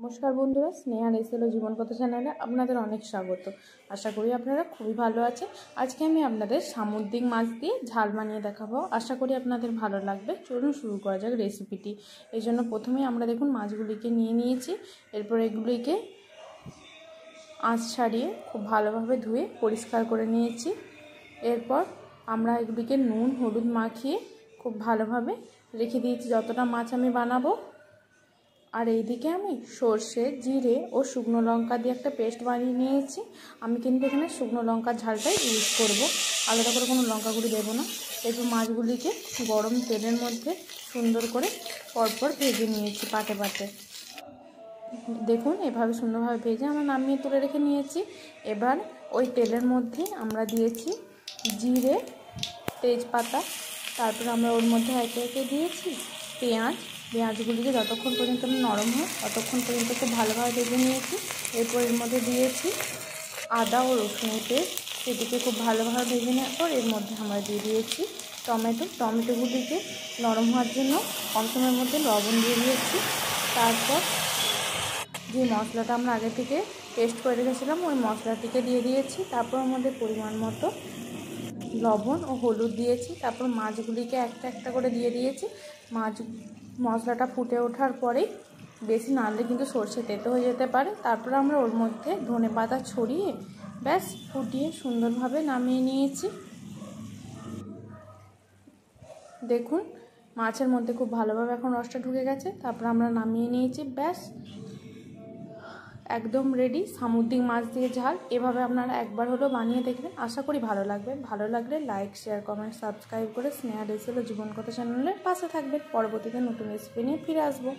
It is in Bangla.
নমস্কার বন্ধুরা, স্নেহা রেসেল ও জীবনকথা চ্যানেলে আপনাদের অনেক স্বাগত। আশা করি আপনারা খুবই ভালো আছেন। আজকে আমি আপনাদের সামুদ্রিক মাছ দিয়ে ঝাল বানিয়ে দেখাবো। আশা করি আপনাদের ভালো লাগবে। চলুন শুরু করা যাক রেসিপিটি। এই জন্য প্রথমে আমরা দেখুন মাছগুলিকে নিয়ে নিয়েছি। এরপর এগুলিকে আঁচ ছাড়িয়ে খুব ভালোভাবে ধুয়ে পরিষ্কার করে নিয়েছি। এরপর আমরা এগুলিকে নুন হলুদ মাখিয়ে খুব ভালোভাবে রেখে দিয়েছি যতটা মাছ আমি বানাবো। আর এইদিকে আমি সর্ষে জিরে ও শুকনো লঙ্কা দিয়ে একটা পেস্ট বানিয়ে নিয়েছি। আমি কিন্তু এখানে শুকনো লঙ্কার ঝালটাই ইউজ করব, আলাদা করে কোনো লঙ্কা গুঁড়ি দেবো না। এরপর মাছগুলিকে গরম তেলের মধ্যে সুন্দর করে পরপর ভেজে নিয়েছি পাটে পাটে। দেখুন এভাবে সুন্দরভাবে ভেজে আমরা নামিয়ে তুলে রেখে নিয়েছি। এবার ওই তেলের মধ্যে আমরা দিয়েছি জিরে তেজপাতা, তারপর আমরা ওর মধ্যে একে একে দিয়েছি পেঁয়াজগুলিকে যতক্ষণ পর্যন্ত নরম হয় ততক্ষণ পর্যন্ত খুব ভালোভাবে ভেজে নিয়েছি। এরপর এর মধ্যে দিয়েছি আদা ও রসুনের পেস্ট, সেটিকে খুব ভালোভাবে ভেজে নেওয়ার পর এর মধ্যে আমরা দিয়ে দিয়েছি টমেটোগুলিকে নরম হওয়ার জন্য কম সময়ের মধ্যে লবণ দিয়ে দিয়েছি। তারপর যে মশলাটা আমরা আগে থেকে পেস্ট করে রেখেছিলাম ওই মশলাটিকে দিয়ে দিয়েছি। তারপর আমাদের পরিমাণ মতো লবণ ও হলুদ দিয়েছি। তারপর মাছগুলিকে একটা একটা করে দিয়ে দিয়েছি। মশলাটা ফুটে ওঠার পরেই, বেশি নাড়লে কিন্তু সর্ষে তেতো হয়ে যেতে পারে, তারপর আমরা ওর মধ্যে ধনেপাতা ছড়িয়ে ব্যাস ফুটিয়ে সুন্দরভাবে নামিয়ে নিয়েছি। দেখুন মাছের মধ্যে খুব ভালোভাবে এখন রসটা ঢুকে গেছে। তারপর আমরা নামিয়ে নিয়েছি, ব্যাস একদম রেডি সামুদ্রিক মাছ দিয়ে ঝাল। এভাবে আপনারা একবার হলেও বানিয়ে দেখবেন, আশা করি ভালো লাগবে। ভালো লাগলে লাইক শেয়ার কমেন্ট সাবস্ক্রাইব করে স্নেহা রেসেল ও জীবনকথা চ্যানেলের পাশে থাকবেন। পরবর্তীতে নতুন রেসিপি নিয়ে ফিরে আসবো।